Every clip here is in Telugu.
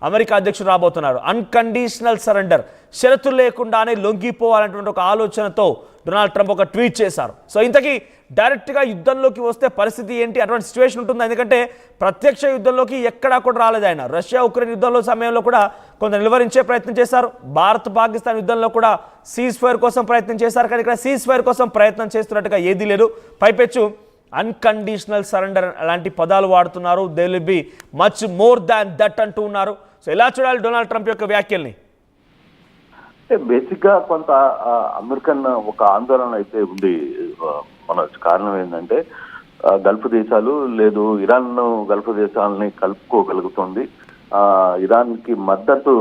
అమెరికా అధ్యక్షుడు రాబోతున్నారు. అన్కండిషనల్ సరెండర్, షరతులు లేకుండానే లొంగిపోవాలన్నటువంటి ఒక ఆలోచనతో డొనాల్డ్ ట్రంప్ ఒక ట్వీట్ చేశారు. సో ఇంతకీ డైరెక్ట్గా యుద్ధంలోకి వస్తే పరిస్థితి ఏంటి, అటువంటి సిచ్యువేషన్ ఉంటుంది? ఎందుకంటే ప్రత్యక్ష యుద్ధంలోకి ఎక్కడా కూడా రాలేదు ఆయన. రష్యా ఉక్రెయిన్ యుద్ధంలో సమయంలో కూడా కొంత నిలువరించే ప్రయత్నం చేశారు. భారత్ పాకిస్తాన్ యుద్ధంలో కూడా సీజ్ ఫైర్ కోసం ప్రయత్నం చేశారు. కానీ ఇక్కడ సీజ్ ఫైర్ కోసం ప్రయత్నం చేస్తున్నట్టుగా ఏదీ లేదు. పైపెచ్చు అన్కండిషనల్ సరెండర్ అలాంటి పదాలు వాడుతున్నారు. They will be much more than that అంటూ ఉన్నారు. సో ఎలా చూడాలి డొనాల్డ్ ట్రంప్ యొక్క వ్యాఖ్యల్ని? బేసిక్ గా కొంత అమెరికన్ ఒక ఆందోళన అయితే ఉంది. మన కారణం ఏంటంటే గల్ఫ్ దేశాలు లేదు ఇరాన్ గల్ఫ్ దేశాలని కలుపుకోగలుగుతుంది. ఇరాన్ కి మద్దతు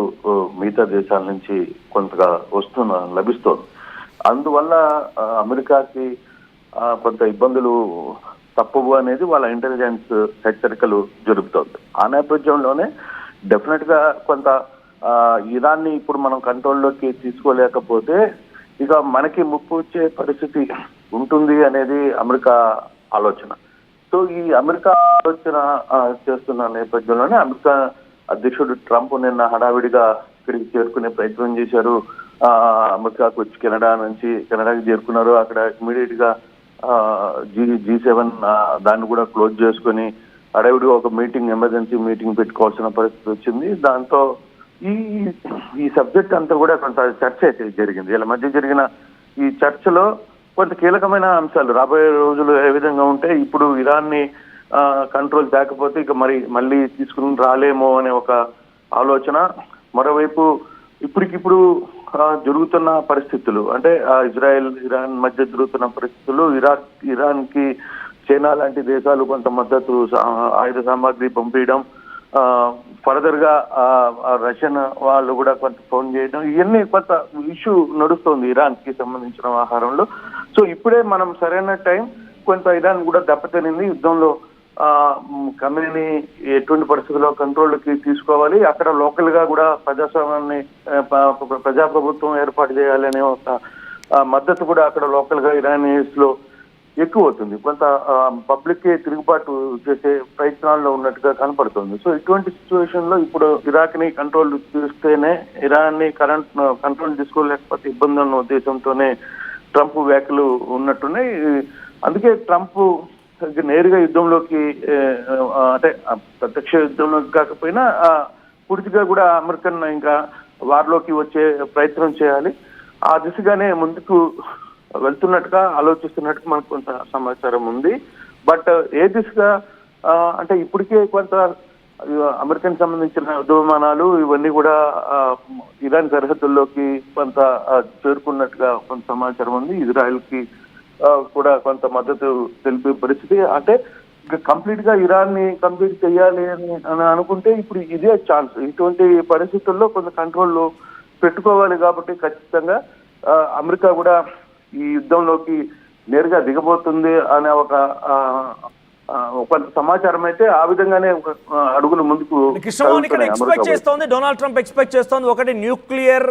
మిగతా దేశాల నుంచి కొంతగా లభిస్తోంది. అందువల్ల అమెరికాకి కొంత ఇబ్బందులు తప్పవు అనేది వాళ్ళ ఇంటెలిజెన్స్ హెచ్చరికలు జరుపుతోంది. ఆ నేపథ్యంలోనే డెఫినెట్ గా కొంత ఇరాన్ని ఇప్పుడు మనం కంట్రోల్లోకి తీసుకోలేకపోతే ఇక మనకి ముప్పు వచ్చే పరిస్థితి ఉంటుంది అనేది అమెరికా ఆలోచన. సో ఈ అమెరికా ఆలోచన చేస్తున్న నేపథ్యంలోనే అమెరికా అధ్యక్షుడు ట్రంప్ నిన్న హడావిడిగా ఇక్కడికి చేరుకునే ప్రయత్నం చేశారు. అమెరికాకు వచ్చి కెనడాకి చేరుకున్నారు. అక్కడ ఇమీడియట్ గా G7 దాన్ని కూడా క్లోజ్ చేసుకుని హడావిడిగా ఒక ఎమర్జెన్సీ మీటింగ్ పెట్టుకోవాల్సిన పరిస్థితి వచ్చింది. దాంతో ఈ సబ్జెక్ట్ అంతా కూడా కొంత చర్చ అయితే జరిగింది. ఇలా మధ్య జరిగిన ఈ చర్చలో కొంత కీలకమైన అంశాలు రాబోయే రోజులు ఏ విధంగా ఉంటే, ఇప్పుడు ఇరాన్ని కంట్రోల్ తేకపోతే ఇక మళ్ళీ తీసుకుని రాలేమో అనే ఒక ఆలోచన, మరోవైపు ఇప్పటికిప్పుడు జరుగుతున్న పరిస్థితులు అంటే ఇజ్రాయెల్ ఇరాన్ మధ్య జరుగుతున్న పరిస్థితులు, ఇరాన్ కి చైనా లాంటి దేశాలు కొంత మద్దతు ఆయుధ సామాగ్రి పంపించడం, ఫర్దర్ గా రష్యన్ వాళ్ళు కూడా కొంత ఫోన్ చేయడం, ఇవన్నీ కొంత ఇష్యూ నడుస్తోంది ఇరాన్ కి సంబంధించిన వ్యవహారంలో. సో ఇప్పుడే మనం సరైన టైం కొంత ఇరాన్ కూడా దెబ్బతినింది. యుద్ధంలో ఖమేనీ ఎటువంటి పరిస్థితుల్లో కంట్రోల్కి తీసుకోవాలి, అక్కడ లోకల్ గా కూడా ప్రజాప్రభుత్వం ఏర్పాటు చేయాలి అనే ఒక మద్దతు కూడా అక్కడ లోకల్ గా ఇరానియన్స్ లో ఎక్కువ అవుతుంది. కొంత పబ్లిక్ తిరుగుబాటు చేసే ప్రయత్నాల్లో ఉన్నట్టుగా కనపడుతుంది. సో ఇటువంటి సిచ్యువేషన్ లో ఇప్పుడు ఇరాక్ ని కంట్రోల్ చేస్తేనే ఇరాన్ ని కంట్రోల్ తీసుకోలేకపోతే ఇబ్బంది ఉన్న ఉద్దేశంతోనే ట్రంప్ వ్యాఖ్యలు ఉన్నట్టున్నాయి. అందుకే ట్రంప్ నేరుగా యుద్ధంలోకి అంటే ప్రత్యక్ష యుద్ధంలోకి కాకపోయినా పూర్తిగా కూడా అమెరికన్ ఇంకా వార్లోకి వచ్చే ప్రయత్నం చేయాలి, ఆ దిశగానే ముందుకు వెళ్తున్నట్టుగా ఆలోచిస్తున్నట్టుగా మనకు కొంత సమాచారం ఉంది. బట్ ఏ దిశగా అంటే ఇప్పటికే కొంత అమెరికన్ సంబంధించిన యుద్ధ విమానాలు ఇవన్నీ కూడా ఇరాన్ సరిహద్దుల్లోకి కొంత చేరుకున్నట్టుగా కొంత సమాచారం ఉంది. ఇజ్రాయెల్ కి కూడా కొంత మద్దతు తెలిపే పరిస్థితి. అంటే కంప్లీట్ గా ఇరాన్ ని కంప్లీట్ చేయాలి అని అనుకుంటే ఇప్పుడు ఇదే ఛాన్స్. ఇటువంటి పరిస్థితుల్లో కొంత కంట్రోల్ పెట్టుకోవాలి కాబట్టి ఖచ్చితంగా అమెరికా కూడా ఈ యుద్ధంలోకి నేరుగా దిగబోతుంది అనే ఒక కొంత సమాచారం అయితే ఆ విధంగానే అడుగులు ముందుకు ఎక్స్పెక్ట్ చేస్తోంది. డొనాల్డ్ ట్రంప్ ఎక్స్పెక్ట్ చేస్తోంది ఒకటి, న్యూక్లియర్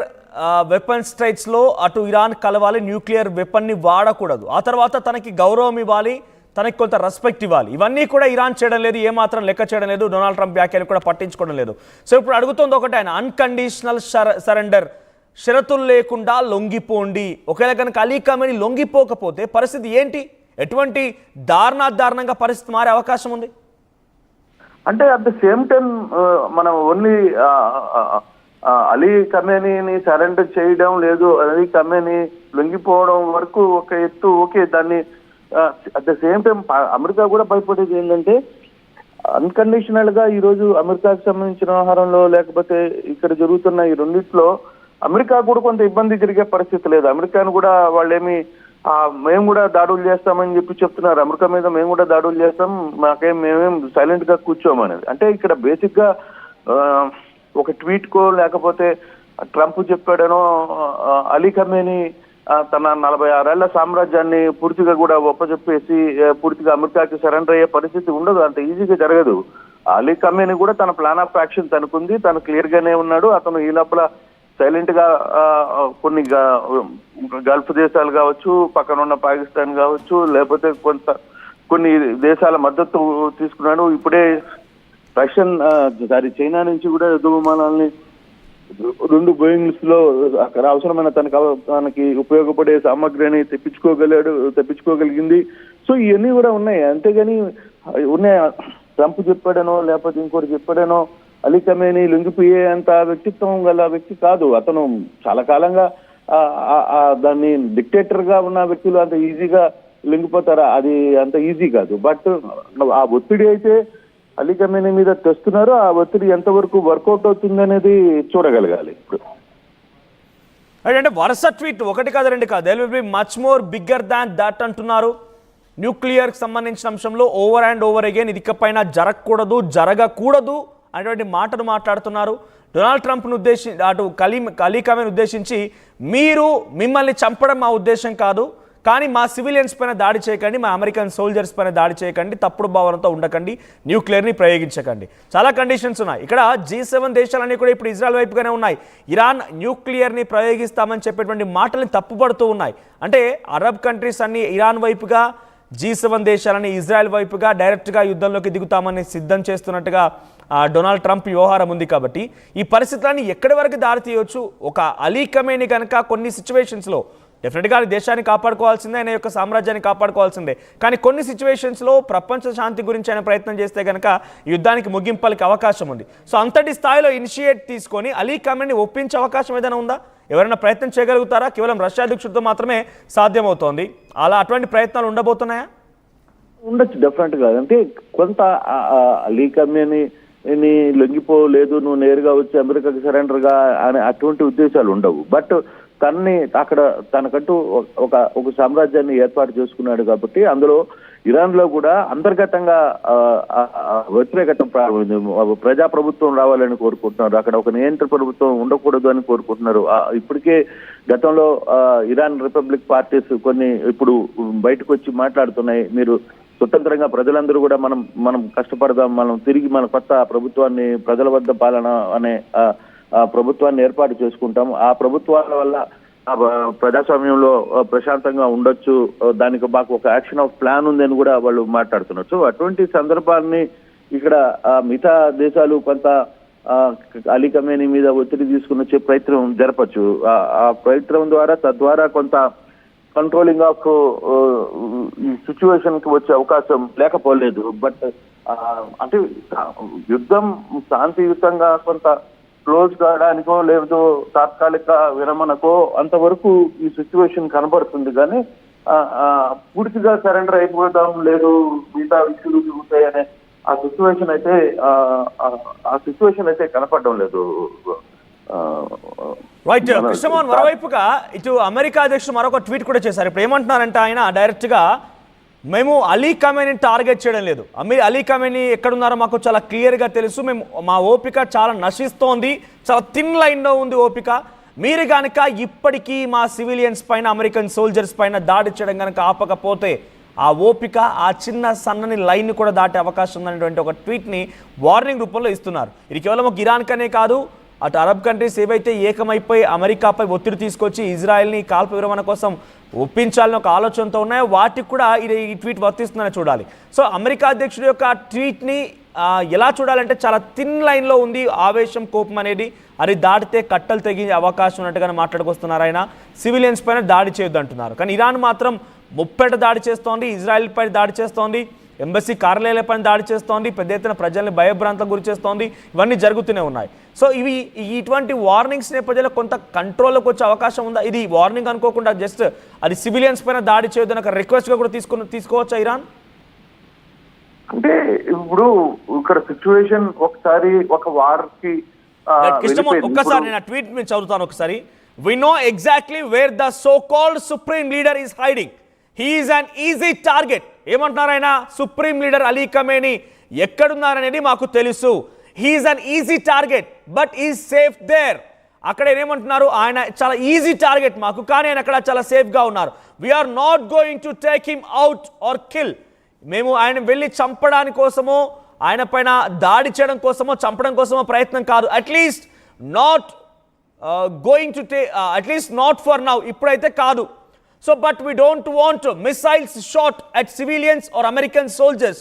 వెపన్ స్ట్రైట్స్ లో అటు ఇరాన్ కలవాలి, న్యూక్లియర్ వెపన్ ని వాడకూడదు, ఆ తర్వాత తనకి గౌరవం ఇవ్వాలి, తనకి కొంత రెస్పెక్ట్ ఇవ్వాలి. ఇవన్నీ కూడా ఇరాన్ చేయడం లేదు, ఏమాత్రం లెక్క చేయడం లేదు, డొనాల్డ్ ట్రంప్ వ్యాఖ్యలు కూడా పట్టించుకోవడం లేదు. సో ఇప్పుడు అడుగుతోంది ఒకటి, ఆయన అన్కండిషనల్ సరెండర్, షరతులు లేకుండా లొంగిపోండి. ఒకవేళ కనుక అలీ ఖమేనీ లొంగిపోకపోతే పరిస్థితి ఏంటి? ఎటువంటి దారుణంగా పరిస్థితి మారే అవకాశం ఉంది? అంటే అట్ ద సేమ్ టైం మనం ఓన్లీ అలీ ఖమేనీని సరెండర్ చేయడం లేదు, అలీ ఖమేనీ లొంగిపోవడం వరకు ఒక ఎత్తు, ఓకే. దాన్ని at the same time America కూడా భయపడేది ఏంటంటే అన్కండిషనల్ గా ఈరోజు అమెరికాకు సంబంధించిన వ్యవహారంలో లేకపోతే ఇక్కడ జరుగుతున్న ఈ రెండిట్లో అమెరికా కూడా కొంత ఇబ్బంది జరిగే పరిస్థితి లేదు. అమెరికాను కూడా వాళ్ళేమి మేము కూడా దాడులు చేస్తామని చెప్తున్నారు. అమెరికా మీద మేము కూడా దాడులు చేస్తాం, మేమేం సైలెంట్ గా కూర్చోమనేది. అంటే ఇక్కడ బేసిక్ గా ఒక ట్వీట్ కో లేకపోతే ట్రంప్ చెప్పాడనో అలీ ఖమేనీ తన 46 ఏళ్ల సామ్రాజ్యాన్ని పూర్తిగా కూడా ఒప్పచెప్పేసి పూర్తిగా అమెరికాకి సరెండర్ అయ్యే పరిస్థితి ఉండదు, అంత ఈజీగా జరగదు. అలీ ఖమేనీ కూడా తన ప్లాన్ ఆఫ్ యాక్షన్ తనకుంది, తను క్లియర్ గానే ఉన్నాడు. అతను ఈ లోపల సైలెంట్ గా కొన్ని గల్ఫ్ దేశాలు కావచ్చు, పక్కన ఉన్న పాకిస్తాన్ కావచ్చు, లేకపోతే కొన్ని దేశాల మద్దతు తీసుకున్నాడు. ఇప్పుడే చైనా నుంచి కూడా యుద్ధ విమానాలని 2 బోయింగ్స్ లో అక్కడ అవసరమైన తనకి ఉపయోగపడే సామగ్రిని తెప్పించుకోగలిగింది. సో ఇవన్నీ కూడా ఉన్నాయి. అంతేగాని ఉన్నాయి ట్రంప్ చెప్పాడనో లేకపోతే ఇంకోటి చెప్పాడనో అలీ ఖమేనీ లొంగిపోయే అంత వ్యక్తిత్వం గల వ్యక్తి కాదు. అతను చాలా కాలంగా దాన్ని డిక్టేటర్ గా ఉన్న వ్యక్తులు అంత ఈజీగా లొంగిపోతారా? అది అంత ఈజీ కాదు. బట్ ఆ ఒత్తిడి అయితే అలీ ఖమేనీ మీద తెస్తున్నారు. ఆ ఒత్తిడి ఎంతవరకు వర్కౌట్ అవుతుంది అనేది చూడగలగాలి. ఇప్పుడు అంటే వరుస ట్వీట్ ఒకటి కాదు 2 కాదు, there will be much more bigger than that అంటున్నారు. న్యూక్లియర్కి సంబంధించిన అంశంలో ఓవర్ అండ్ ఓవర్ అగైన్ ఇది ఇకపైన జరగకూడదు అనేటువంటి మాటను మాట్లాడుతున్నారు. డొనాల్డ్ ట్రంప్ను ఉద్దేశించి అటు అలీ ఖమేనీ ఉద్దేశించి మిమ్మల్ని చంపడం మా ఉద్దేశం కాదు, కానీ మా సివిలియన్స్ పైన దాడి చేయకండి, మా అమెరికన్ సోల్జర్స్ పైన దాడి చేయకండి, తప్పుడు భావనతో ఉండకండి, న్యూక్లియర్ని ప్రయోగించకండి. చాలా కండిషన్స్ ఉన్నాయి. ఇక్కడ G7 దేశాలన్నీ కూడా ఇప్పుడు ఇజ్రాయెల్ వైపుగానే ఉన్నాయి. ఇరాన్ న్యూక్లియర్ని ప్రయోగిస్తామని చెప్పేటువంటి మాటల్ని తప్పుపడుతూ ఉన్నాయి. అంటే అరబ్ కంట్రీస్ అన్ని ఇరాన్ వైపుగా, G7 దేశాలని ఇజ్రాయెల్ వైపుగా డైరెక్ట్గా యుద్ధంలోకి దిగుతామని సిద్ధం చేస్తున్నట్టుగా డొనాల్డ్ ట్రంప్ వ్యవహారం ఉంది. కాబట్టి ఈ పరిస్థితులన్నీ ఎక్కడి వరకు దారితీయవచ్చు? ఒక అలీ ఖమేనీ కనుక కొన్ని సిచ్యువేషన్స్లో డెఫినెట్గా దేశాన్ని కాపాడుకోవాల్సిందే, ఆయన యొక్క సామ్రాజ్యాన్ని కాపాడుకోవాల్సిందే, కానీ కొన్ని సిచ్యువేషన్స్లో ప్రపంచ శాంతి గురించి ఆయన ప్రయత్నం చేస్తే కనుక యుద్ధానికి ముగింపలకి అవకాశం ఉంది. సో అంతటి స్థాయిలో ఇనిషియేట్ తీసుకొని అలీ ఖమేనీ ఒప్పించే అవకాశం ఏదైనా ఉందా? ఎవరైనా ప్రయత్నం చేయగలుగుతారా? కేవలం రష్యా అధ్యక్షుడితో మాత్రమే సాధ్యమవుతోంది. అటువంటి ప్రయత్నాలు ఉండబోతున్నాయా? ఉండొచ్చు డెఫినెట్ గా. అంటే కొంత అలీ ఖమేనీ లొంగిపోలేదు, నువ్వు నేరుగా వచ్చి అమెరికాకి సరెండర్ గా అనే అటువంటి ఉద్దేశాలు ఉండవు. బట్ అక్కడ తనకంటూ ఒక సామ్రాజ్యాన్ని ఏర్పాటు చేసుకున్నాడు. కాబట్టి అందులో ఇరాన్ లో కూడా అంతర్గతంగా వ్యతిరేకత ప్రారంభమైంది. ప్రజాప్రభుత్వం రావాలని కోరుకుంటున్నారు. అక్కడ ఒక నియంత్రణ ప్రభుత్వం ఉండకూడదు అని కోరుకుంటున్నారు. ఇప్పటికే గతంలో ఇరాన్ రిపబ్లిక్ పార్టీస్ కొన్ని ఇప్పుడు బయటకు వచ్చి మాట్లాడుతున్నాయి, మీరు స్వతంత్రంగా ప్రజలందరూ కూడా మనం కష్టపడదాం, మనం తిరిగి మన కొత్త ప్రభుత్వాన్ని, ప్రజల వద్ద పాలన అనే ప్రభుత్వాన్ని ఏర్పాటు చేసుకుంటాం, ఆ ప్రభుత్వాల వల్ల ప్రజాస్వామ్యంలో ప్రశాంతంగా ఉండొచ్చు, దానికి మాకు ఒక యాక్షన్ ఆఫ్ ప్లాన్ ఉందని కూడా వాళ్ళు మాట్లాడుతున్నారు. సో అటువంటి సందర్భాన్ని ఇక్కడ మిగతా దేశాలు కొంత అలీ ఖమేనీ మీద ఒత్తిడి తీసుకుని వచ్చే ప్రయత్నం జరపచ్చు. ఆ ప్రయత్నం ద్వారా తద్వారా కొంత కంట్రోలింగ్ ఆఫ్ ఈ సిచ్యువేషన్ కి వచ్చే అవకాశం లేకపోలేదు. బట్ అంటే యుద్ధం శాంతియుతంగా కొంత క్లోజ్ కావడానికో లేదు తాత్కాలిక విరమణకో అంతవరకు ఈ సిచ్యువేషన్ కనబడుతుంది. కానీ పూర్తిగా సరెండర్ అయిపోదాం, లేదు మిగతా విషయాలు జరుగుతాయనే ఆ సిచ్యువేషన్ అయితే కనపడడం లేదు. రైట్ కృష్ణమోహన్, మరోవైపుగా ఇటు అమెరికా అధ్యక్షుడు మరొక ట్వీట్ కూడా చేశారు. ఇప్పుడు ఏమంటున్నారంటే ఆయన డైరెక్ట్గా మేము అలీ ఖమేనీని టార్గెట్ చేయడం లేదు, అలీ ఖమేనీ ఎక్కడున్నారో మాకు చాలా క్లియర్గా తెలుసు, మా ఓపిక చాలా నశిస్తోంది, చాలా థిన్ లైన్లో ఉంది ఓపిక, మీరు కనుక ఇప్పటికీ మా సివిలియన్స్ పైన, అమెరికన్ సోల్జర్స్ పైన దాడి చేయడం కనుక ఆపకపోతే ఆ ఓపిక, ఆ చిన్న సన్నని లైన్ కూడా దాటే అవకాశం ఉందనేటువంటి ఒక ట్వీట్ని వార్నింగ్ రూపంలో ఇస్తున్నారు. ఇది కేవలం ఒక ఇరాన్కనే కాదు, అటు అరబ్ కంట్రీస్ ఏవైతే ఏకమైపోయి అమెరికాపై ఒత్తిడి తీసుకొచ్చి ఇజ్రాయెల్ని కాల్ప విరమణ కోసం ఒప్పించాలని ఒక ఆలోచనతో ఉన్నాయో వాటికి కూడా ఈ ట్వీట్ వర్తిస్తుందని చూడాలి. సో అమెరికా అధ్యక్షుడి యొక్క ట్వీట్ని ఎలా చూడాలంటే చాలా థిన్ లైన్లో ఉంది ఆవేశం, కోపం అనేది. అది దాటితే కట్టలు తెగే అవకాశం ఉన్నట్టుగానే మాట్లాడుకొస్తున్నారు. ఆయన సివిలియన్స్ పైన దాడి చేయొద్దు అంటున్నారు. కానీ ఇరాన్ మాత్రం ముప్పేట దాడి చేస్తోంది, ఇజ్రాయెల్ పైన దాడి చేస్తోంది, ఎంబసీ కార్యాలయాలపైన దాడి చేస్తోంది, పెద్ద ఎత్తున ప్రజల్ని భయభ్రాంతం గురి చేస్తోంది. ఇవన్నీ జరుగుతూనే ఉన్నాయి. సో ఇటువంటి వార్నింగ్స్ నేపథ్యంలో కొంత కంట్రోల్లోకి వచ్చే అవకాశం ఉందా? ఇది వార్నింగ్ అనుకోకుండా జస్ట్ అది సివిలియన్స్ పైన దాడి చేయొద్దని ఒక రిక్వెస్ట్గా కూడా తీసుకోవచ్చా ఇరాన్? అంటే ఇప్పుడు ఇక్కడ సిచ్యువేషన్ ఒకసారి ఒక వార్కి ఒక్కసారి నేను ట్వీట్ మీద చదువుతాను ఒకసారి. We know exactly where the so-called supreme leader is hiding. He is an easy target. ఏమంటున్నారు ఆయన? సుప్రీం లీడర్ అలీ ఖమేనీ ఎక్కడున్నారనేది మాకు తెలుసు. He is an easy target, but he is safe there. అక్కడ ఏమంటున్నారు? ఆయన చాలా ఈజీ టార్గెట్ మాకు, కానీ ఆయన అక్కడ చాలా సేఫ్గా ఉన్నారు. We are not going to take him out or kill. మేము ఆయన వెళ్ళి చంపడానికి కోసమో, ఆయన పైన దాడి చేయడం కోసమో, చంపడం కోసమో ప్రయత్నం కాదు. At least not going to at least not for now, ఇప్పుడైతే కాదు. So but we don't want missiles shot at civilians or American soldiers.